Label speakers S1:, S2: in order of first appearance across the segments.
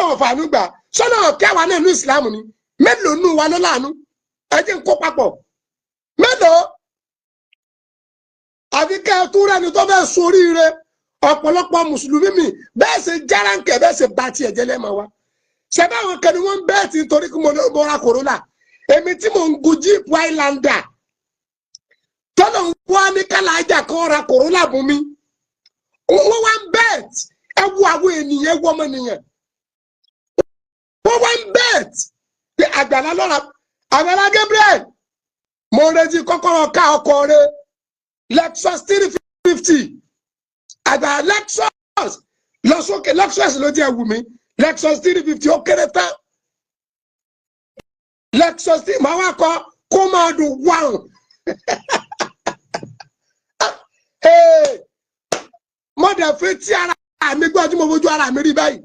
S1: Ọlọ́run fàánú gbà sọ́nà kẹwàá náà ní ìsìlámù ni mélòó nù wa ló láàánú ẹ jẹ́ n kó papọ̀ mélòó àfi kẹ́ ẹ tún rẹ́ni tó fẹ́ soríire ọ̀pọ̀lọpọ̀ mùsùlùmí mi bẹ́ẹ̀ ṣe járánkẹ́ bẹ́ẹ̀ ṣe bá tiẹ̀ jẹ́ lẹ́mọ̀ wa ṣe báwọn kan ni wọ́n bẹ́ẹ̀ ti torí kí mo ra Corolla èmi tí mò ń gun Jeep Highlander tọ́lọ̀ ń wá ní kálàájà kan ra Corolla bùn mi wọ́n wá ń bẹ́ẹ̀t ẹ wo àwọn ènìyàn ẹ wo ọmọ nìyẹn wọ́n wá ń bẹ́ẹ̀t pé Àgbàlá lọ́ra Àgbàlá Gabriel mo retí kọ́kọ́rọ́ ká ọkọ̀ rẹ Lexus 350 Àgbàlá Lexus lọ sókè Lexus ló jẹ́ wù mí Lexus 350 ó kéré tán Lexus tí màá wá kọ kó máa dùn wáhùn mo dẹ̀ fi tí ara mi gbọ́ tí mo fojú ara mi rí báyìí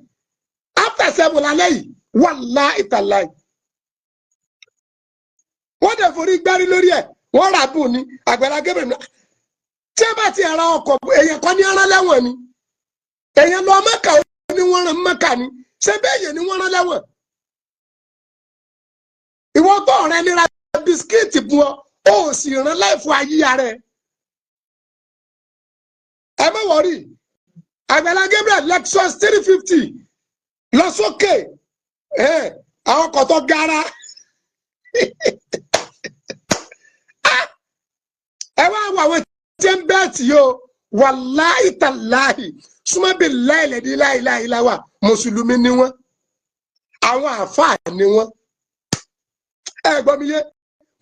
S1: after 7 lálẹ́ yìí wallahi tallahi wọ́n dẹ̀ forí gbárí lórí ẹ̀ wọ́n rà bùn ní Àgbàlá Gabriel tí ẹ bá ti ẹ̀rọ ọkọ̀ èèyàn kan ní ọ̀rán lẹ́wọ̀n ni èèyàn lọ Mẹ́kà ní wọ́n rán Mẹ́kà ni ṣé bẹ́ẹ̀ yẹn ni wọ́n rán lẹ́wọ̀n ìwọ tó ọ̀rẹ́ nira bisikíìtì bu ó sì rán láìfọ ayíya rẹ̀ ẹ má wọrí Àgbàlá Gabriel Lexus 350 lọ sókè àwọn ọkọ̀ tó gara ẹ wá wọ àwọn tí ń bẹ́ẹ̀ tí yóò wàláhì tàláhì súnmọ́ bí láìlẹ̀dí láìláìláwà mùsùlùmí ni wọ́n àwọn àfáà ni wọ́n ẹ gbọ́ mi yé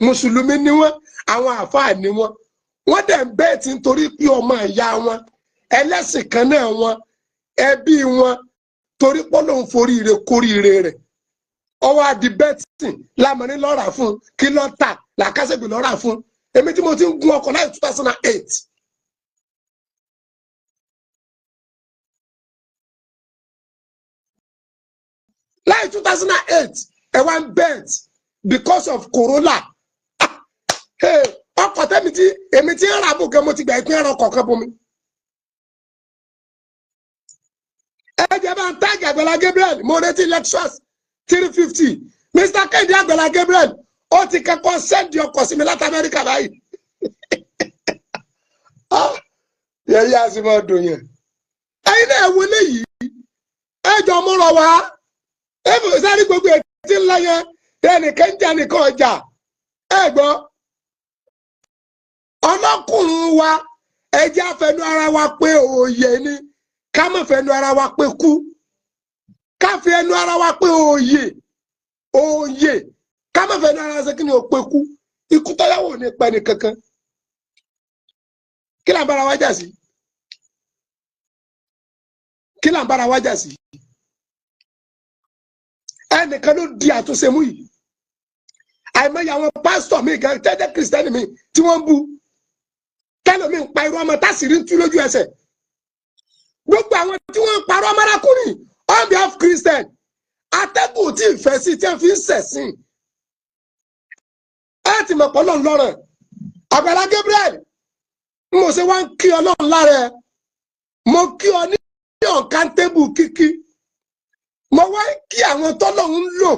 S1: mùsùlùmí ni wọ́n àwọn àfáà ni wọ́n wọ́n dẹ̀ ń bẹ́ẹ̀ tí nítorí pé ọmọ ìyá wọn ẹlẹ́sìn kan náà wọn ẹbí wọn torí pọ́lọ́ ń foríire kóríire rẹ̀ ọwọ́ adi bẹ́ẹ̀tì lámọ̀ní lọ́ra fún kí lọ́ tà làkàṣègbè lọ́ra fún èmi tí mo ti ń gun ọkọ̀ láì 2008 láì 2008 ẹ wá ń bẹ́ẹ̀tì because of Corolla ọkọ̀ tẹ́mi tí èmi tí ń ra bò gan mo ti gbà ìpín ẹ̀rọ kọ̀ọ̀kan bomi. ẹ jẹ́ bá ń táàgì Àgbàlá Gabriel mo retí Lexus 350 Mr. Kẹ́hìndé Àgbàlá Gabriel ó ti kẹ́kọ̀ọ́ sẹ́ndì ọkọ̀ sí mi láti Amẹ́ríkà báyìí. yẹ́yẹ́ àsìmọ́ dùn yẹn. ẹ̀yin náà wo léyìí ẹ jọ múra wá ẹ fò sáré gbogbo ètí ńlá yẹn ẹnìkan ń jẹ́ nìkan ọjà ẹ gbọ́ ọlọ́kùnrin wa ẹ jẹ́ àfẹnú ara wa pé òye ni ká má fẹnu ara wa pé kú ká fi ẹnu ara wa pé òye ká má fẹnu ara wa ṣe kí ni ò pé kú ikú tọ́yàwó ní pẹ́ ní kankan kí là ń bára wa jà sí kí là ń bára wa jà sí ẹnìkan ló di àtúnṣe mú yìí àìmọye àwọn pásítọ̀ mi gan tẹ́jẹ́ kìrìsìtẹ́nì mi tí wọ́n ń bú tẹ́lómi ń pa irú ọmọ tásìrí ń tú lójú ẹsẹ̀ gbogbo àwọn tí wọ́n ń parọ́ ọmọdékùnrin on behalf Christian atẹ́gùn tí ìfẹ́ sí tí wọ́n fi ń sẹ̀sìn ẹ ti mọ̀ pọ̀ lọ́n lọ́rọ̀ Àgbàlá Gabriel mo ṣe wá ń kí Ọlọ́run lára ẹ mo kí ọ ní ọ̀kántébù kíkí mo wá ń kí àwọn tọ́lọ́run ń lò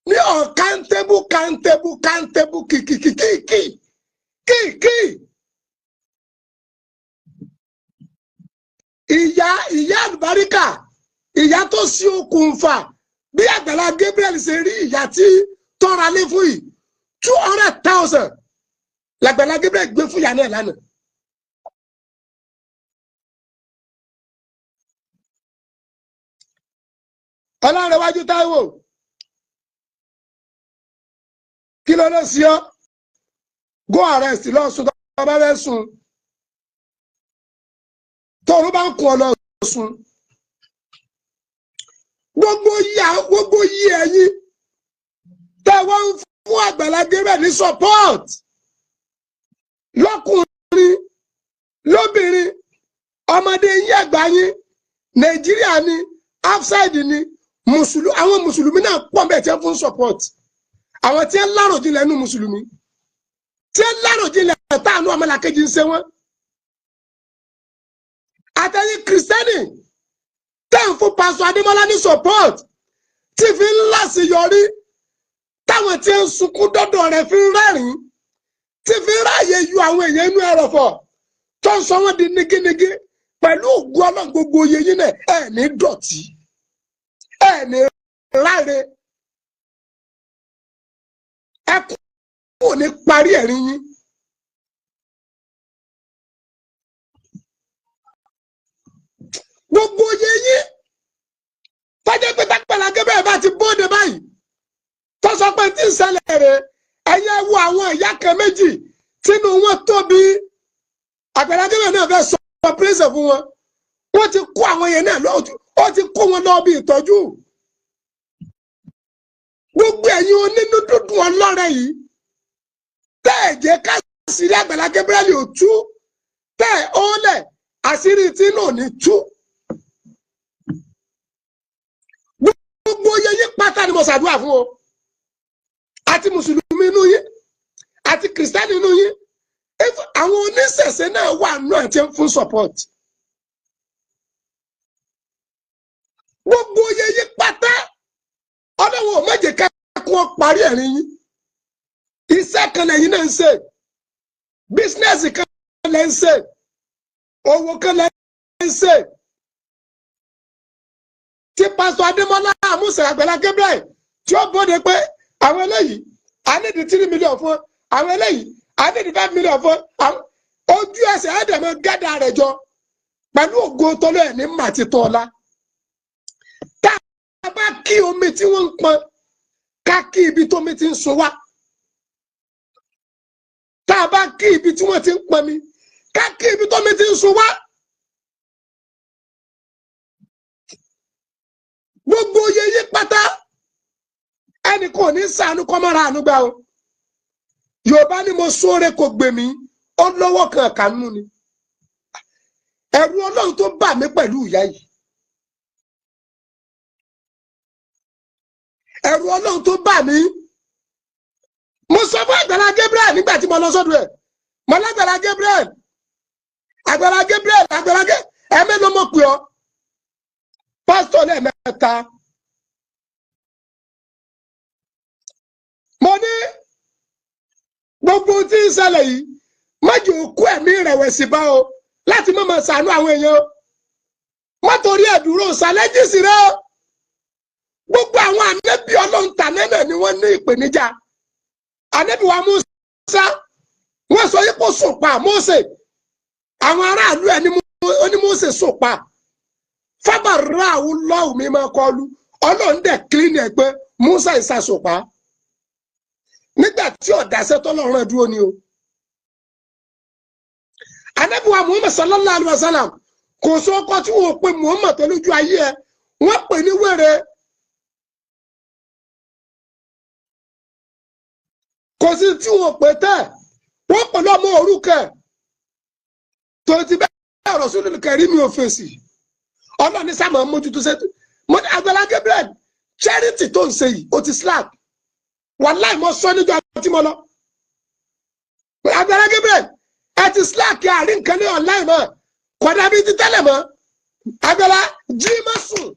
S1: ní ọ̀kántébù kìkì ìyá àlùbáríkà ìyá tó sí okùnfà bí Àgbàlá Gabriel ṣe rí ìyá tí tọ́ra lé fún yìí 200,000 l'Àgbàlá Gabriel gbé fún ìyá náà lánàá. Ọlárẹ̀wájú Táíwò kí ló lọ sí ọ go arrest lọ sùn tó bá fẹ́ sùn tọrọ bá ń kún ọ lọ sùn gbogbo yí ẹ̀yin tẹ wọ́n ń fún Àgbàlá Gabriel ní support lọ́kùnrin lóbìnrin ọmọdé yín àgbà yín Nàìjíríà ni outside ni àwọn mùsùlùmí náà pọ̀ bẹ́ẹ̀ tí wọ́n fún support àwọn tí wọ́n láròjinlẹ̀ nínú mùsùlùmí tí wọ́n láròjinlẹ̀ táànù ọmọlàkejì ń ṣe wọ́n àtẹ̀yìn kìrìsìtẹ́nì tẹ́ ń fún pásọ Adémọ́lá ní support tí fi ń láṣeyọrí táwọn tí ń sunkún dọ́dọ̀ rẹ̀ fi ń rẹ́rìn tí fi ń ráàyè yọ àwọn èèyàn inú ẹrọ̀fọ̀ tó ń sọ wọ́n di nígínnígí pẹ̀lú ògùn Ọlọ́run gbogbo oyè yín náà ẹ̀ ní dọ̀tí ẹ̀ ní ráre ẹ kò ní parí ẹ̀rín yín. Gbogbo oyè yín tọ́jú pé Agbala Gabriel bá ti bóde báyìí tó sọ pé tí ń ṣẹlẹ̀ rẹ̀ ẹ̀yẹ wo àwọn ìyá kan méjì tínú wọn tóbi Agbala Gabriel náà fẹ́ sọ pírẹ́sẹ̀ fún wọn wọ́n ti kó àwọn yẹn náà lọ́wọ́ ó ti kó wọn lọ bí ìtọ́jú. Gbogbo ẹ̀yin onínú dúdùn ọlọ́rẹ̀ yìí tẹ́ ẹ̀ jẹ́ káṣírí Agbala Gabriel ò tú tẹ́ ẹ̀ ó lẹ̀ àṣírí tí náà ní tú. Gbogbo oyè yín pátá ni mo ṣàdúrà fún o àti mùsùlùmí inú yín àti kìrìsìtánì inú yín àwọn oníṣẹ̀ṣe náà wà náà tí ń fún support. Gbogbo oyè yín pátá Ọlọ́run ò má jẹ́ ká kún parí ẹ̀rín yín. Iṣẹ́ kan lẹ́yìn náà ń ṣe bísínẹ́sì kan lẹ́ ń ṣe owó kan lẹ́ ń ṣe. Tí pásítọ̀ Adémọ́lá Àmúṣe Agbala Gabriel tí ó bóde pé àwọn eléyìí a ní di 3 million fún àwọn eléyìí a ní di 5 million fún ojú ẹsẹ̀ ẹ̀dẹ̀mọ́ gádà rẹ̀ jọ pẹ̀lú ògo tọ́lọ́ ẹ̀ ní màtítọ́ ọlá. Tá a bá kí omi tí wọ́n ń pọn ká kí ibi tómi ti ń sun wá. Tá a bá kí ibi tí wọ́n ti ń pọn mi ká kí ibi tómi ti ń sun wá. Gbogbo oyè yí pátá ẹnì kò ní ṣàánú kọ́mọ́ra àánú gbà o. Yorùbá ni mo sóore kò gbè mí ó lọ́wọ́ kan kànú ni. Ẹ̀rù Ọlọ́run tó bà mí pẹ̀lú ìyá yìí. Ẹ̀rù Ọlọ́run tó bà mí. Mo sọ fún Agbala Gabriel nígbà tí mo lọ sọ́dọ̀ ẹ̀. Mo l'Agbala Gabriel. Agbala Gabriel ẹ̀mẹ́ ló mọ̀ pé ọ́. Pásítọ̀ lẹ́ẹ̀mẹ́ta. Mo ní gbogbo tí ń ṣẹlẹ̀ yìí má jẹ́ òkú ẹ̀mí ìrẹ̀wẹ̀sì bá o láti má máa ṣàánú àwọn èèyàn. Má torí ẹ̀dúró ṣàlẹ́jì sí rẹ̀ o. Gbogbo àwọn ànábì Ọlọ́run tànẹ́nà ni wọ́n ní ìpèníjà. Ànábì wa Mùsá wọ́n sọ yí kó sòpà Mósè. Àwọn aráàlú ẹ̀ ní Mósè sòpà. Fábàrà Ọlọ́run mi máa kọlu Ọlọ́run dẹ̀ kílínì ẹ̀ pé Mósè ìsàsòpà. Nígbà tí ọ̀dàṣẹ́ tọ́lọ́run dúró ni o. Ànábì wa Muhammad sallallahu alaihi wasallam kò sọ ọkọ tí wọ́n pe Muhammad tó lójú ayé ẹ̀ wọ́n pè ní wèrè. Kò sí tí wọ́n pè tẹ́ wọ́n pè lọ́mọ òrukàn tó ti bẹ́ẹ̀ Rasulul Karim mi ò fèsì. Ọlọ́ni sábà mójútó sẹ́tù. Mo ní Agbala Gabriel charity tó ń ṣe yìí ó ti slack. Wàláì mo sọ níjọ́ tí mo lọ. Agbala Gabriel ẹ ti slack àárín nǹkan ní online mọ́. Kọ̀dà bíi ti tẹ́lẹ̀ mọ́. Agbala jí má sùn.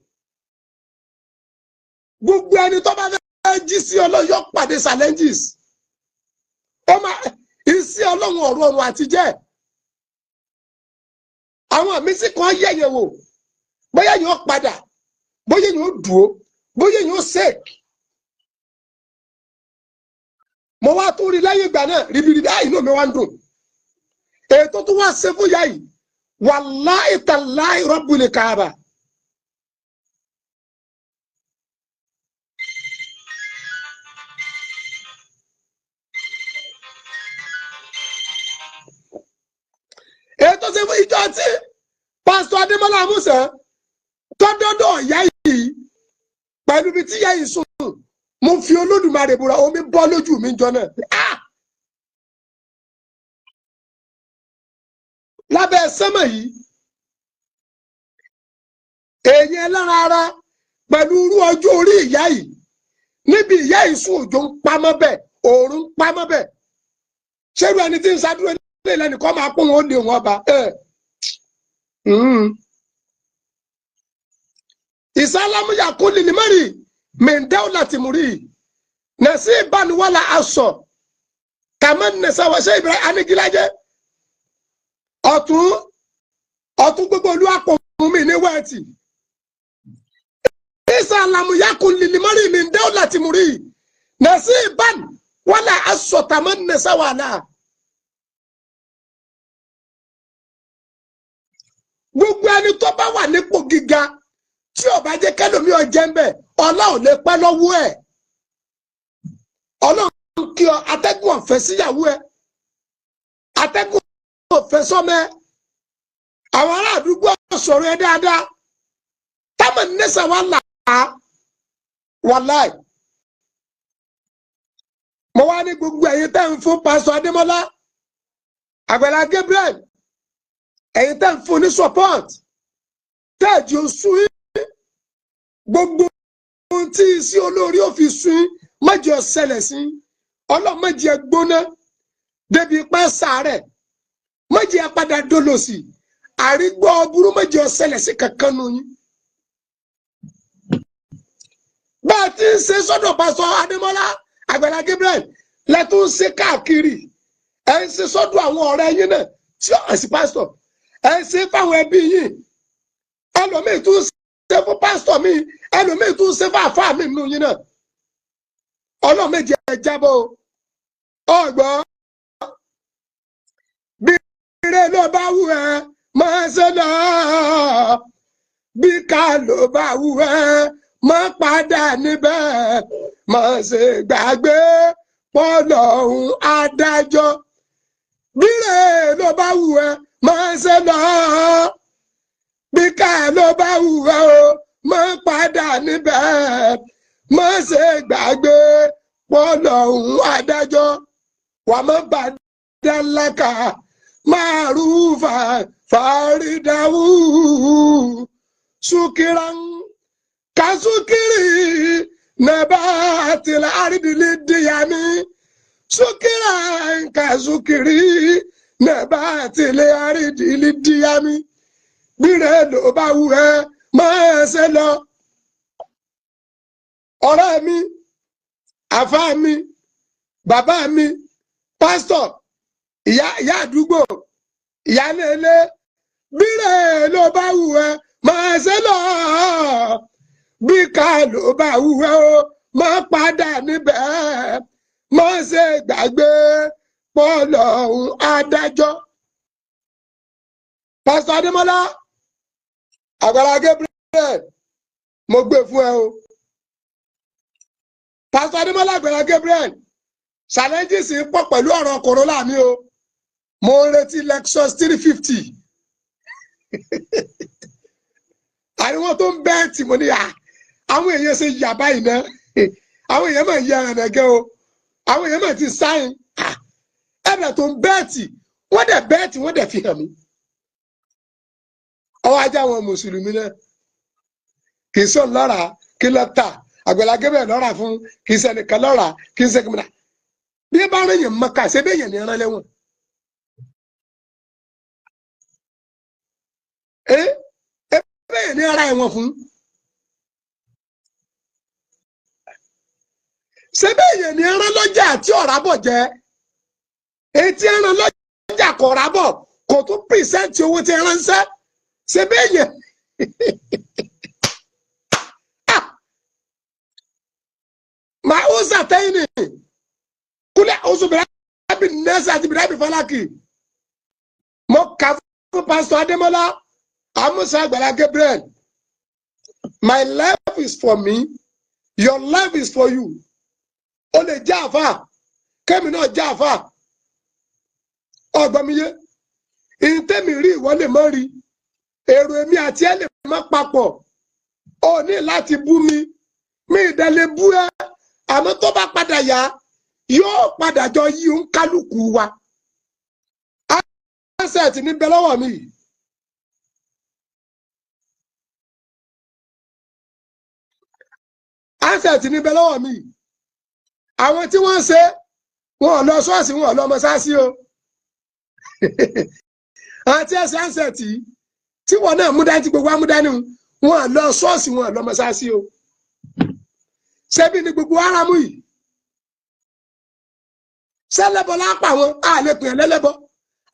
S1: Gbogbo ẹni tó bá fẹ́ jí sí Ọlọ́run yóò pàdé challenges. Iṣẹ́ Ọlọ́run ọ̀run àtijẹ́. Àwọn àmísí kan yẹ̀yẹ̀ wò. Bóyá yóò padà, bóyá yóò dúró, bóyá yóò sèk. Mo wá tó rí láyé ìgbà náà ribiribi inú mi wá ń dùn. Ètò tó wá ṣe fún ìyá yìí wàláhì tàláhì Rabbul Kaaba. Ètò ṣe fún ìjọ tí Pásítọ̀ Adémọ́lá Àmúṣe tọ́dọ́dọ̀ ìyá yìí pẹ̀lú bí tí ìyá yìí sùn mo fi Olódùmarè búra omi bọ́ lójú mi jọ náà. Lábẹ́ sẹ́mọ̀ yìí èèyàn ẹlẹ́ran ara pẹ̀lú irú ọjọ́ orí ìyá yìí níbi ìyá yìí sùn òjò ń pamọ́ bẹ́ẹ̀ òòrùn ń pamọ́ bẹ́ẹ̀ ṣérú ẹni tí ń ṣàdúró nílé lẹ́nìkan máa pọ́n wọn ó lè wọ́n bá ìsálámù yakuli limari min dawlati muri nasiban wala aso kaman nasa wa Sheikh Ibrahim Anigilaje ọ̀tún gbogbo olúwapọ̀ mi ní wẹ́ẹ̀tì isa lamu yakun lilimari min dawlati muri nasiban wala aso kaman nasa wala gbogbo ẹni tó bá wà nípò gíga tí ó bá jẹ́ kẹ́lòmí ó jẹ́ ńbẹ̀ ọlá ò lè pẹ́ lọ́wọ́ ẹ̀ Ọlọ́run kí ọ atẹ́gùn ọ̀fẹ́ síyàwó ẹ̀ atẹ́gùn ọ̀fẹ́ sọ́mọ ẹ̀ àwọn ará àdúgbò sọ̀rọ̀ ẹ dáadáa táwọn nẹ́sà wà là á wàláì mo wá ní gbogbo ẹ̀yin tẹ́ ń fún pásítọ̀ Adémọ́lá Àgbàlá Gabriel ẹ̀yin tẹ́ ń fún ní support tẹ́ẹ̀jì oṣù yín gbogbo ohun tí sí olórí ò fi sún yín mọ́jọ ṣẹlẹ̀ sí ọlọ́mọdé gbóná débi pẹ́ sàárẹ̀ mọ́jẹ padà dolòsì àrígbọ́ burú mọ́jọ ṣẹlẹ̀ sí kankan nù yín. bá a ti ń ṣe sọ́dọ̀ pásítọ̀ Adémọ́lá Àgbàlá Gabriel lẹ́tún ṣe káàkiri ẹ̀ ń ṣe sọ́dọ̀ àwọn ọ̀rẹ́ yín náà tí ó sì pásítọ̀ ẹ̀ ń ṣe fáwọn ẹbí yín ẹlòmíì tún ṣe fún pásítọ̀ mi ẹlòmíì tún ṣe fún àfáà mi nù yín náà ọlọ́mọdé ẹ jábọ̀ ọgbọ́n bí ire ló bá wù ẹ́ máa ṣe lọ bí ká ló bá wù ẹ́ máa padà níbẹ̀ máa ṣe gbàgbé pọ́lọ́hún adájọ́ bí ire ló bá wù ẹ́ máa ṣe lọ bí ká ló bá wù ẹ́ o máa padà níbẹ̀ máa ṣe gbàgbé pọ́lọ́hún adájọ́ wà má bàdàlákà màrúfà fàrídàwù sukiran kasukiri nabatil aridili diyami sukiran kasukiri nabatil aridili diyami bírè ló bá wù ẹ́ máa ṣe lọ ọ̀rẹ́ mi àfá mi bàbá mi pásítọ̀ ìyá àdúgbò ìyá lélé bírè ló bá wù ẹ́ máa ṣe lọ bí ká ló bá wù ẹ́ o máa padà níbẹ̀ máa ṣe gbàgbé pọ́lọ́hún adájọ́. pásítọ̀ Adémọ́lá Àgbàlá Gabriel mo gbé fún ẹ o. pásítọ̀ Adémọ́lá Àgbàlá Gabriel challenges pọ̀ pẹ̀lú ọ̀rọ̀ Corolla mi o mo ń retí Lexus 350 àríwọ̀n tó ń bẹ́ẹ̀tì mo ní àwọn èèyàn ṣe yà báyìí náà àwọn èèyàn máa yẹ ẹ̀rẹ̀ nẹ̀gẹ́ o àwọn èèyàn máa ti sáyìn ẹ̀rẹ̀ tó ń bẹ́ẹ̀tì wọ́n dẹ̀ bẹ́ẹ̀tì wọ́n dẹ̀ fi hàn mí ọwọ́ ajá àwọn mùsùlùmí náà kì í sọ lọ́ra kí lọ tà Àgbàlá Gabriel lọ́ra fún kì í sẹ́nìkan lọ́ra kì í sẹ́nìkan mìíràn bí ẹ bá rìn yẹn Mẹ́kà ṣe bẹ́ẹ̀ yẹn ní ẹran lẹ́wọ̀n bẹ́ẹ̀ yẹn ní ara ẹ̀wọ̀n fún ṣe bẹ́ẹ̀ yẹn ní ẹran lọ́jà àti ọ̀rá bọ̀ jẹ́ etí ẹran lọ́jà kọ̀ ọ̀rá bọ̀ kò tún pìrìsẹ́ǹtì owó tí ẹran ń sẹ́ ṣe bẹ́ẹ̀ yẹn màá ó sàtẹ́yìn ni kúlẹ̀ oṣù bìrẹ́bì nẹ́ẹ̀sì àti bìrẹ́bì fọlákì mo kà fún pásítọ̀ Adémọ́lá Àmúsà Àgbàlá Gabriel my life is for me your life is for you o lè jẹ́ àfà kẹ́mi náà jẹ́ àfà ọgbọ́n mi yé ìtẹ́mi rí ìwọ lè mọ́ rí èrò èmi àti ẹ lè má papọ̀ o ní láti bú mi ìdẹ́lẹ̀ bú ẹ àmọ́ tó bá padà yá yóò padà jọ yí ń kálukú wa asset ní bẹ lọ́wọ́ mi asset ní bẹ lọ́wọ́ mi àwọn tí wọ́n ṣe wọn lọ ṣọ́ọ̀ṣì wọn lọ mọ́sáàsì o àwọn tí ẹsẹ̀ asset tí wọn náà mú dání gbogbo amúdání wọn lọ ṣọ́ọ̀ṣì wọn lọ mọ́sáàsì o ṣebí ni gbogbo aramu yìí ṣẹlẹ́bọ lápá wọn a lè pè é lẹ́lẹ́bọ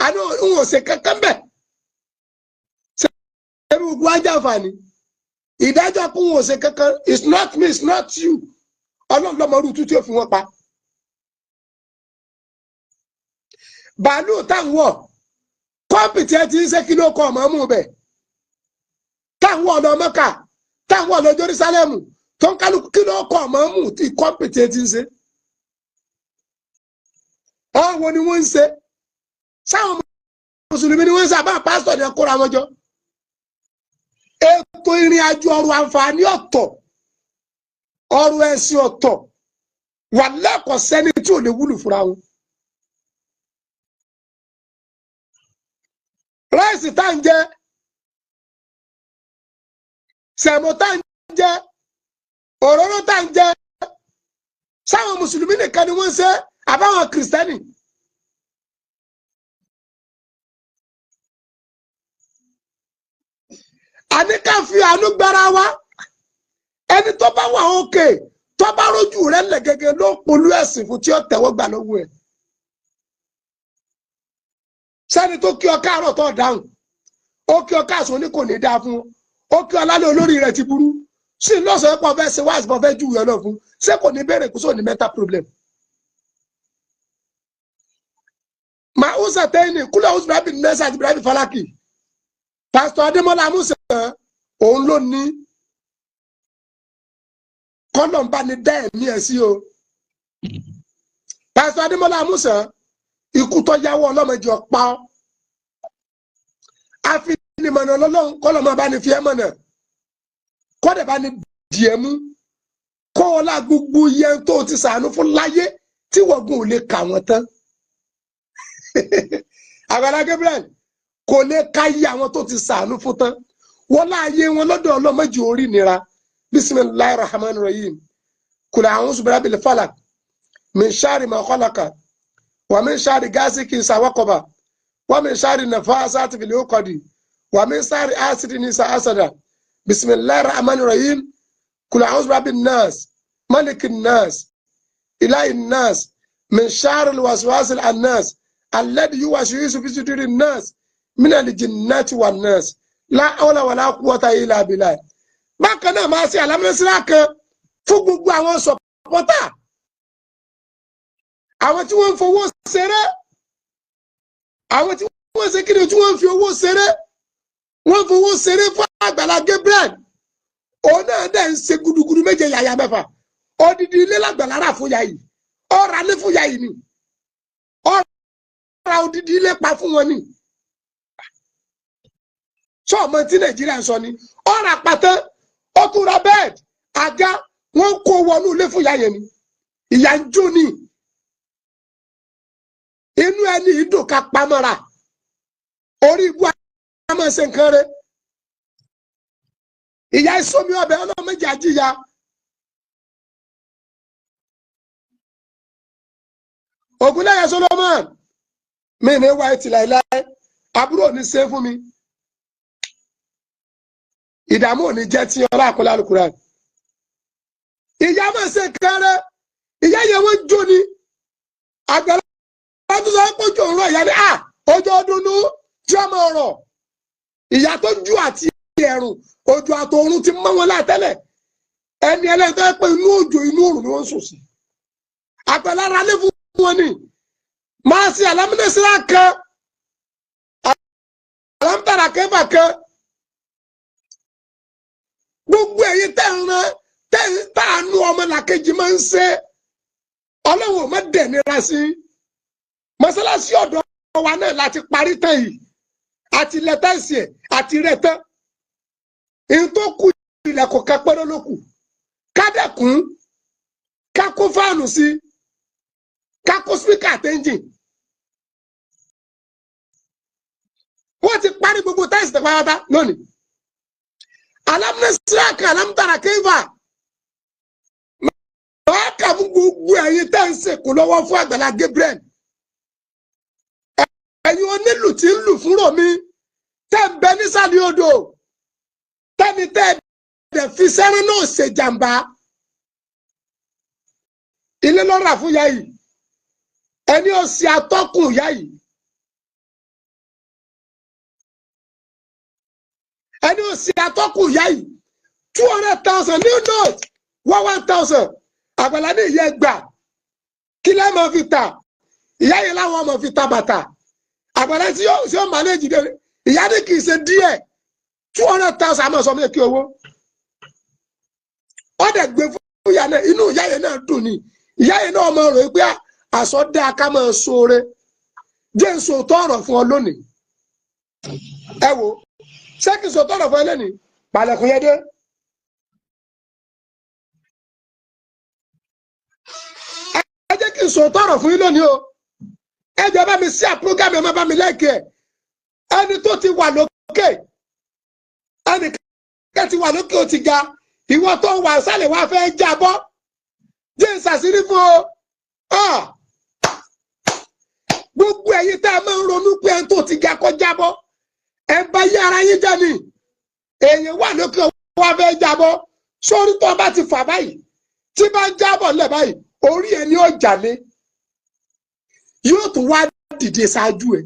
S1: àní òun ò ṣe kankan bẹ́ẹ̀ ṣebí gbogbo ajá àǹfààní ìdájọ́ kún òun ò ṣe kankan it's not me it's not you ọlọ́run lọ́mọ orú tútù òfin wọn pa bàálù táwọn kọ́mpìtì ẹ ti ń ṣe kí ló kọ ọmọ mú bẹ̀ táwọn ọ̀nà Mẹ́kà táwọn ọ̀nà Jerúsálẹ́mù tó ń kálukú kí ló kọ ọmọ mú tí kọ́mpìtì ẹ ti ń ṣe ọ̀wọ́ ni wọ́n ń ṣe sáwọn mùsùlùmí ni wọ́n ń ṣe àbá pásítọ̀ ní ẹkọ́ra wọn jọ ètò ìrìn àjò ọrọ̀ àǹfààní ọ̀tọ̀ ọrọ̀ ẹ̀sìn ọ̀tọ̀ wà lẹ́kọ̀ọ́ sẹ́ni tí ò lè wúlò fúnra wọn. ráìsì tá ń jẹ sẹ̀mó tá ń jẹ òróró tá ń jẹ sáwọn mùsùlùmí nìkan ni wọ́n ń ṣe àbáwọn kìrìsìtẹ́nì. àní ká fi àánú gbára wa ẹni tó bá wà òkè tó bá rójú rẹ̀ lẹ̀ gẹ́gẹ́ ló polú ẹ̀sìn fún tí ó tẹ̀wọ́ gbà lọ́wọ́ ẹ̀. sẹ́ni tó kí ọ káàárọ̀ tó dáhùn ó kí ọ káàsán ní kò ní dáa fún ó kí ọ lálẹ́ olórí rẹ̀ ti burú sí lọ́sọ̀ọ́ pọ̀ fẹ́ ṣe wáàsì pọ̀ fẹ́ jù yọ náà fún ṣé kò ní bẹ̀rẹ̀ kó sóò ní mental problem. ma ó sàtẹ́yìn kúlẹ̀ ó sì bẹ̀rẹ̀ bí nẹ́sà àti bẹ̀rẹ̀ bí Falaki pásítọ̀ Adémọ́lá Amúsàn òun ló ní kọ́lọ̀mbá ni dá ẹ̀mí ẹ̀ sí o pásítọ̀ Adémọ́lá Amúsàn ikú tó yáwó ọlọ́mọdé ọ̀pá ọ́ àfinimọ̀nà ọlọ́run kọ́lọ́mọ bá ní fi ẹ́ mọ̀nà kọ́dẹ̀ bá ní dìé mú kó o lá gbogbo yẹn tó ti sàánú fún láyé tí wọ́gùn ò lè kà wọ́n tán Àgbàlá Gabriel kò lè ka iye àwọn tó ti sàánú fún tán wọ́n láàyè wọn lọ́dọ̀ ọlọ́mọdé orí nira bismillahir rahmanir rahim kul a'udhu birabbil falaq min sharri ma khalaqa ومن شر غاسق إذا وقب ومن شر النفاثات في العقد ومن شر حاسد إذا حسد بسم الله الرحمن الرحيم قل أعوذ برب الناس ملك الناس إله الناس من شر الوسواس الناس الذي يوسوس في صدور الناس من الجنة والناس لا حول ولا قوة إلا بالله bákan náà máa ṣe àlámísírà kan fún gbogbo àwọn sọpọ́tà àwọn tí wọ́n ń fowó ṣeré àwọn tí wọ́n ṣe kíni tí wọ́n ń fi owó ṣeré wọ́n ń fowó ṣeré fún Àgbàlá Gabriel òun náà dẹ̀ ń ṣe gudugudu méje yàyà mẹ́fà odidi ilé l'Àgbàlá rà fún yàyì ọ̀rà lé fún yàyì ni ọ̀rà odidi ilé pa fún wọn ni sọ ọmọ tí Nàìjíríà ń sọ ni ọ̀rà pàtẹ́ ó tún ra bẹ́ẹ̀dì àga wọ́n kó wọnú ilé fún yàyẹ ni ìyà ń jó ni. Inú ẹni ìdùn ká pamọ́ra orí ibú àmọ́ ṣe nǹkan rẹ̀ ìyá ìsomi ọbẹ̀ ọlọ́mọdé àjíyá Ògúnléyè Solomon mi ní wá ẹtì láìláì àbúrò ní ṣe fún mi ìdààmú ò ní jẹ́ tí ọlá àkọlá àlùkùrá ìyá máa ṣe nǹkan rẹ̀ ìyá yẹn wọ́n jó ni Àgbàlá wọ́n tún sọ pé ojú òun rọ̀ ìyá ní ojú ọdún tí ó máa rọ̀ ìyá tó ju àti ẹ̀rùn ojú àtòrun ti mọ́ wọn látẹ́lẹ̀ ẹni ẹlẹ́tọ́ pé inú òjò inú òrùn ni wọ́n sùn sí Àgbàlá ra lé fún wọn ni máa ṣe àlámísírà kan àlámítàrà kẹfà kan gbogbo ẹ̀yin tàánú ọmọ làkejì máa ń ṣe Ọlọ́run ò má dẹ̀ nira sí mọ́sálásí ọ̀dọ̀ wa náà láti parí tán yìí àti lẹ́tẹ̀sì ẹ̀ àti rẹ̀ tán èyí tó kù ilẹ̀kùn kan pẹ́rẹ́ ló kù kádẹ́kùn ká kó fáànù sí ká kó spíkà àtẹ́ńjìn wọ́n ti parí gbogbo táìsì tẹ̀ pátá lónìí alámísírà kan alámítàrà kéfà máa kà fún gbogbo ẹ̀yin tẹ́ ń sèkú lọ́wọ́ fún Àgbàlá Gabriel ẹ̀yin onílù tí ń lù fúnrò mi tẹ́ ń bẹ nísàlẹ̀ odò tẹ́ni tẹ́ ẹ̀ fi sẹ́rán náà ṣe jàǹbá ilé lọ́ra fún ìyá yìí ẹni ó ṣe atọ́kùn ìyá yìí ẹni ó ṣe atọ́kùn ìyá yìí 200,000 new note 1,000 Àgbàlá ní ìyá gbà kí lẹ́ máa fi ta ìyá yìí láwọn ọmọ fi ta bàtà Àgbàlá tí yóò manage dé ìyá ní kì í ṣe díẹ̀ 200,000 àmọ́ sọ mí kí owó ó dẹ̀ gbé fún ìyá náà inú ìyá yẹn náà dùn ní ìyá yẹn náà máa rò pé àsọdá ká máa ṣoore jẹ́ ń sòótọ́ ọ̀rọ̀ fún ọ lónìí ẹ wo ṣé kí n sòótọ́ ọ̀rọ̀ fún ẹ lónìí pàlẹ́kùn yẹn dé. ẹ jẹ́ kí n sòótọ́ ọ̀rọ̀ fún yín lónìí o ẹ jẹ́ bá mi sí àpúrógámù ẹ má bá mi lẹ́ẹ̀kì ẹ̀ ẹni tó ti wà lókè ẹnì kan ti wà lókè ó ti ga ìwọ tó wà sálẹ̀ wá fẹ́ jábọ́ jẹ́ ìsàsírí fún ọ gbogbo ẹ̀yin tá a máa ń ronú pé ẹni tó ti ga kó jábọ́ ẹ bá yé ara yín jẹ́ ni èèyàn wà lókè wá fẹ́ jábọ́ sórí tó bá ti fà báyìí tí bá ń jábọ̀ lẹ̀ báyìí orí ẹni ó jàlé yóò tún wá dìde ṣáájú ẹ̀